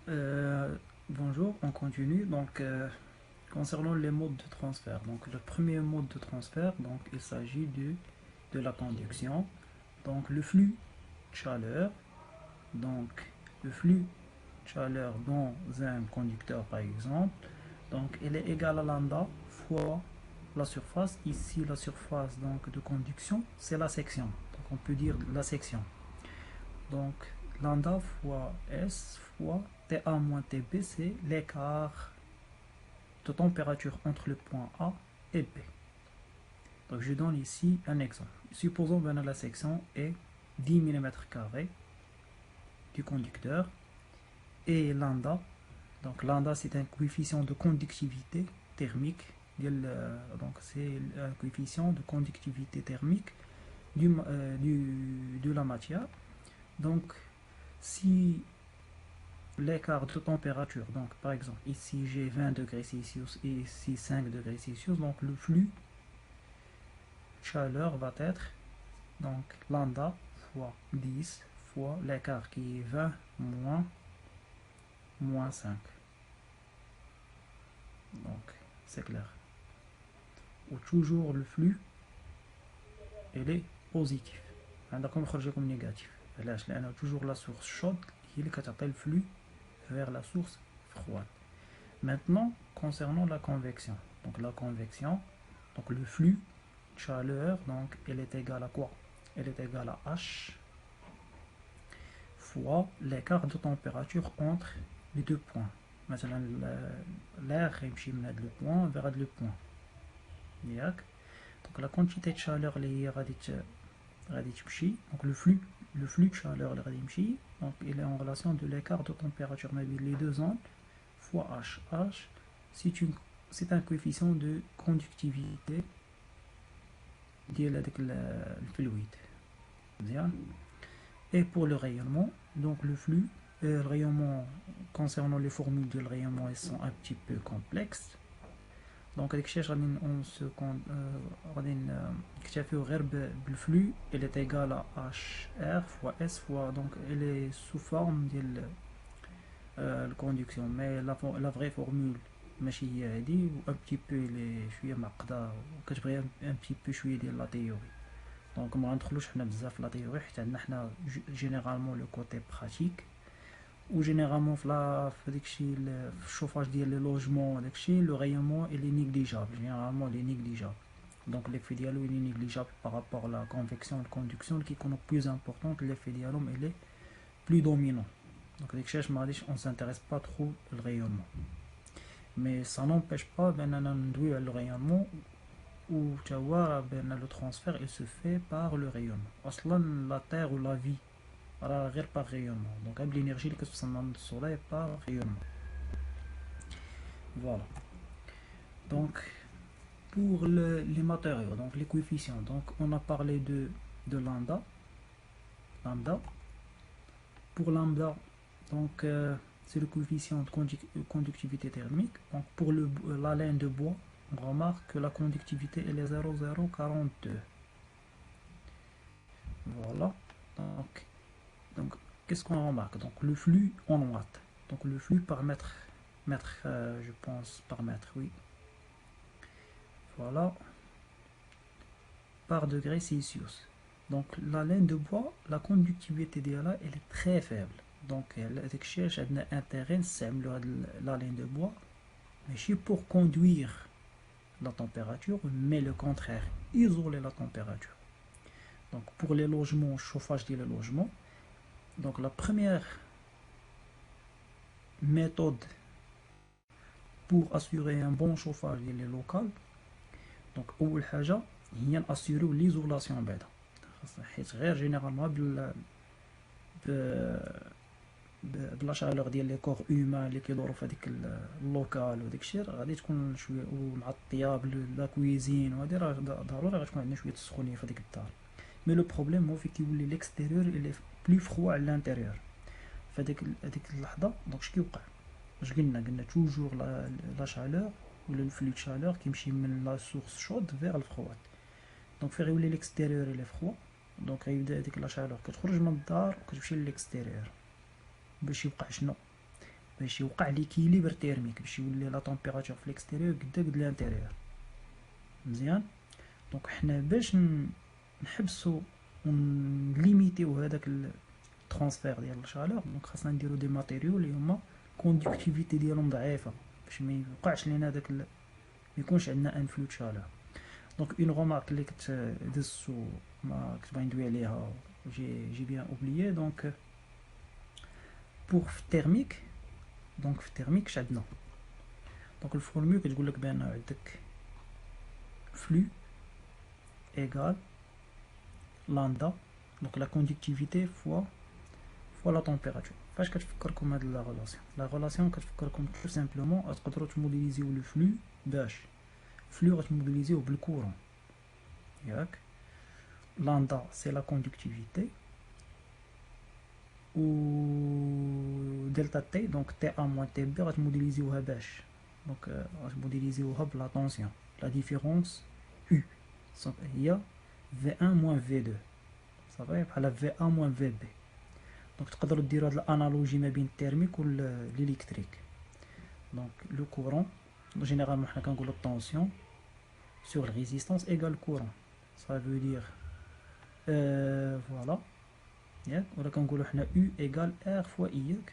Euh, Bonjour, on continue. Concernant les modes de transfert. Donc, le premier mode de transfert, donc, il s'agit de la conduction. Donc, le flux de chaleur. Donc, le flux de chaleur dans un conducteur, par exemple. Donc, il est égal à lambda fois la surface. Ici, la surface donc, de conduction, c'est la section. Donc, on peut dire la section. Donc, lambda fois S fois TA moins TB, c'est l'écart de température entre le point A et B. Donc, je donne ici un exemple. Supposons que la section est 10 mm² du conducteur et lambda. Donc, lambda, c'est un coefficient de conductivité thermique. Donc, c'est un coefficient de conductivité thermique de la matière. Donc, si l'écart de température, donc par exemple ici j'ai 20 degrés Celsius et ici 5 degrés Celsius, donc le flux de chaleur va être donc lambda fois 10 fois l'écart qui est 20 moins 5. Donc c'est clair. Ou toujours le flux il est positif. عندكم يخرج لكم négatif. علاش؟ لأنه toujours la source chaude هي اللي كتعطي le flux vers la source froide. Maintenant, concernant la convection. Donc la convection, donc le flux de chaleur, donc elle est égale à quoi? Elle est égale à H fois l'écart de température entre les deux points. Maintenant, l'air يمشي من هذا le point vers le point. Donc la quantité de chaleur اللي هي غادي تمشي, donc le flux de chaleur اللي غادي يمشي, donc il est en relation de l'écart de température ما بين les deux ondes fois H. H, c'est un coefficient de conductivité ديال هذاك الفلويد. مزيان. Et pour le rayonnement, donc le flux, le rayonnement, concernant les formules de rayonnement, elles sont un petit peu complexes. Donc هذاك الشيء غادي نكتفيو غير بالفلux, il est égal à HR fois S fois, donc elle est sous forme ديال la conduction, mais la vraie formule ماشي هي هادي, و un petit peu اللي شويه معقده وكتبغي un petit peu شويه ديال لا تيوري. دونك ما غندخلوش حنا بزاف في لا تيوري, حيت عندنا حنا جينيرالمون لو كوتي براتيك, و جينيرالمون في داكشي في الشوفاج ديال لي لوجمون داكشي لو ريونمون الي نيغليجابل, جينيرالمون لي نيغليجابل. دونك ليفي ديالو الي نيغليجابل بارابور لا كونفيكسيون والكوندكسيون اللي كيكونوا بلوز امبورطون, ليفي ديالهم الي بلو دومينون. دونك داكشي علاش ما غاديش اون سانتيريس با ترو الريونمون. مي سا نومبيش با باننا ندويو على الريونمون, ou tu vois, ben, le transfert il se fait par le rayonnement. Aslan, la terre ou la vie, par rayonnement. Donc, l'énergie qui se dans le soleil par rayonnement. Voilà. Donc, pour les matériaux, donc les coefficients, donc on a parlé de lambda. Lambda. Pour lambda, donc c'est le coefficient de conductivité thermique. Donc, pour la laine de bois, on remarque que la conductivité est 0,042. Voilà. Donc qu'est-ce qu'on remarque? Donc le flux en watts. Donc le flux par mètre, je pense par mètre, oui. Voilà. Par degré Celsius. Donc la laine de bois, la conductivité d'elle, elle est très faible. Donc elle cherche un intérêt, c'est la laine de bois, mais pour conduire la température, mais le contraire, isoler la température. Donc pour les logements, chauffage des logements, donc la première méthode pour assurer un bon chauffage des locales, donc أول حاجة هي نأسيرو ليزولاسيون بعدا, حيت غير جينيرالمون بلا شالور ديال لي كور هيومان اللي كيدورو في هذيك اللوكال وداك الشيء غادي تكون شويه, ومع الطياب لا كويزين وهادي راه ضروري غتكون عندنا شويه السخونيه في هذيك الدار. مي لو بروبليم هو فين كيولي ليكستيريور اللي بلو فروا على الانتيريور في هذيك اللحظه. دونك اش كيوقع؟ اش قلنا توجور لا شالور ولا الفلو دو شالور كيمشي من لا سورس شود فيغ الفخوات. دونك فين غيولي ليكستيريور اللي فخوا, دونك غيبدا هذيك لا شالور كتخرج من الدار وكتمشي ليكستيريور باش يبقى شنو باش يوقع ليكيليبر تيرميك، باش يولي لا طومبيراتور في الاكستيريور قد الانتيريور. مزيان. دونك حنا باش نحبسو ونليميتيو هذاك الترانسفير ديال الشالور، دونك خاصنا نديرو دي ماتيريو اللي هما كوندكتيفيتي ديالهم ضعيفه باش ما يوقعش لينا داك ما يكونش عندنا ان فلو شالور. دونك اون رومارك اللي كنت دزتو ما كنت باغي ندوي عليها جي بيان اوبليي. دونك بوغ في التيرميك، دونك في التيرميك اش عندنا؟ دونك الفورمول كتقول لك بان عندك فلو ايغال لاندا، دونك لا كوندكتيفيتي فوا لا طومبيراتور. فاش كتفكركم هاد لا ريلاسيون كتفكركم tout سامبلومون تقدروا تموديليزيو لو فلو باش فلو غتموديليزيوه بالكورون ياك. لاندا سي لا كوندكتيفيتي و دلتا تي، دونك تي ا موان تي بي غتموديليزيوها باش دونك غتموديليزيوها بلا طونسيون. لا ديفيرونس U هي V1 moins V2 صافي بحال V1 moins VB. دونك تقدروا ديروا هاد الانالوجي ما بين التيرميك و الالكتريك. دونك لو كورون جينيرالمون حنا كنقولوا الطونسيون sur résistance égale courant, ça veut dire voilà ياك. ولا كنقولوا حنا U égale R fois I ياك.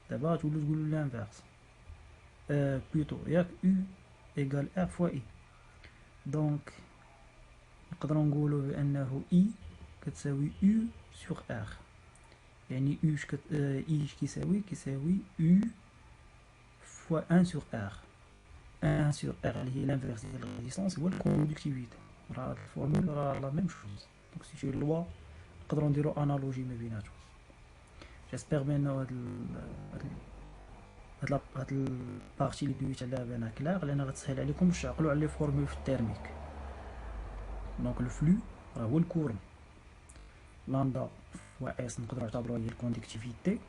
دابا تولوا تقولوا لانفيرس بلوتو ياك U égale R fois I. دونك نقدروا نقولوا بانه I كتساوي U sur R، يعني U I كيساوي U fois 1 sur R. 1 sur R اللي هي لانفيرس ديال الريزيستانس هو الكوندكتيفيتي. راه هاد الفورمول راه لا ميم شوز. دونك سي شي لوا نقدروا نديروا انالوجي ما بيناتهم. جيسبر بانه هاد البارتي اللي دويت عليها بانها كلير، لان غتسهل عليكم باش تعقلوا على لي فورمول في التيرميك. دونك الفلو راه هو الكورون، لاندا فوا اس نقدروا نعتبروها هي الكوندكتيفيتي،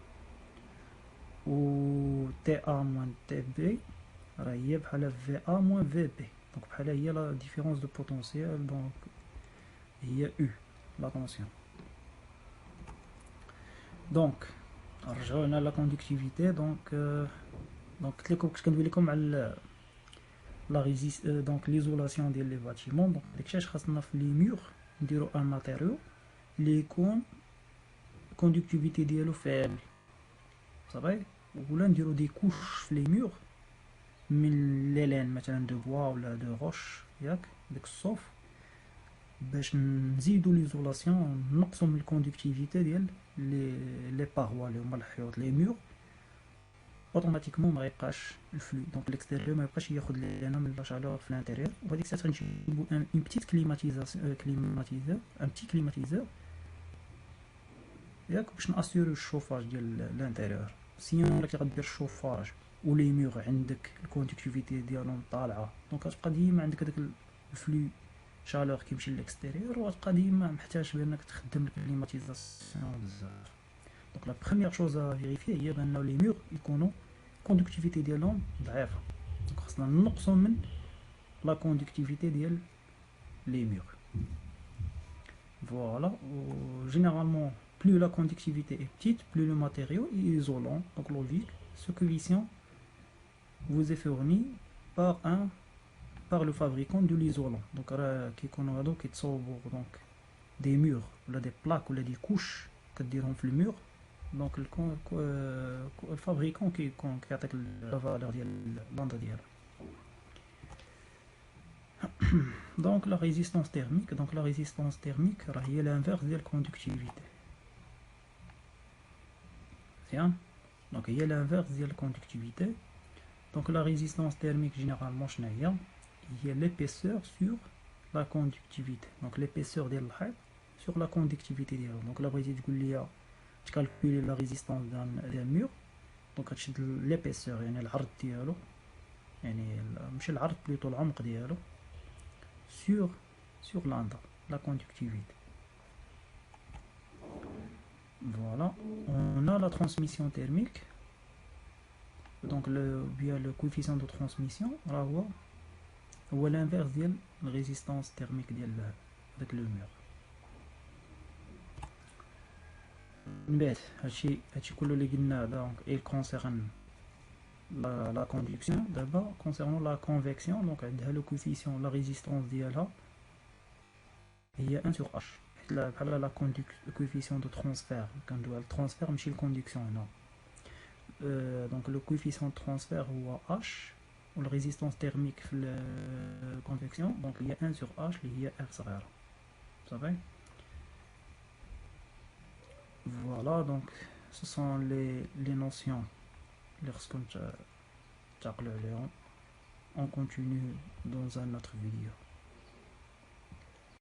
و تي ا موان تي بي راه هي بحال في ا موان في بي. دونك بحال هي لا ديفيرونس دو بوتونسيال، دونك هي او لا طونسيون. دونك نرجعو هنا لا كوندكتيفيتي. دونك قلت لكم كنت كندوي لكم على لا ريزيست دونك ليزولاسيون ديال لي باتيمون. دونك داكشي اش خاصنا في لي مور نديرو ان ماتيريو اللي يكون كوندكتيفيتي ديالو فابل صافي، ولا نديرو دي كوش في لي مور من ليلان مثلا دو بوا ولا دو روش ياك داك الصوف، باش نزيدو ليزولاسيون نقصو من الكوندكتيفيتي ديال لي باروا اللي هما الحيوط لي مور. اوتوماتيكمون ما غيبقاش الفلو، دونك الاكستيريور ما يبقاش ياخذ لينا من لا شالور في الانتيريور. وهاديك الساعه غنجيبو ان بتيت كليماتيزاسيون ان بتي كليماتيزور ياك باش ناسيوريو الشوفاج ديال الانتيريور. سينو الا غدير الشوفاج ولي ميغ عندك الكوندكتيفيتي ديالهم طالعه، دونك غتبقى ديما عندك هذاك الفلو شالور كيمشي للاكستيريور، وغتبقى ديما محتاج بانك تخدم الكليماتيزاسيون بزاف. دونك لا بروميير شوز ا فيريفي هي بانه لي ميغ يكونوا الكوندكتيفيتي ديالهم ضعيفه. دونك خاصنا نقصوا من لا كوندكتيفيتي ديال لي ميغ. فوالا. و جينيرالمون plus la conductivité est petite, plus le matériau est isolant, donc logique. Ce coefficient vous est fourni par le fabricant de l'isolant. Donc qui connaît donc qui donc des murs ou des plaques ou des couches que diront le mur. Donc le fabricant qui attaque la valeur de l'onde d'hier. Donc la résistance thermique, est l'inverse de la conductivité. Donc il y a l'inverse de la conductivité. Donc la résistance thermique généralement il y a l'épaisseur sur la conductivité. Donc l'épaisseur de la sur la conductivité. Donc là tu calcules la résistance d'un mur. Donc l'épaisseur يعني العرض ديالو يعني مش العرض plutôt العمق ديالو sur l'onde, la conductivité. Voilà, on a la transmission thermique. Donc le coefficient de transmission ou l'inverse de la résistance thermique avec le mur. نبات هادشي كله اللي قلناه دونك il concerne la conduction. D'abord concernant la convection donc عندها le coefficient la résistance ديالها هي 1 sur h بحال la coefficient de transfert كندوي على الترانسفير ماشي الكوندكسيون هنا. donc le coefficient de transfert هو h و la résistance thermique في la convection donc هي 1 sur h اللي هي r صغيرة صافي. Voilà, donc ce sont les notions lorsqu'on on continue dans un autre vidéo.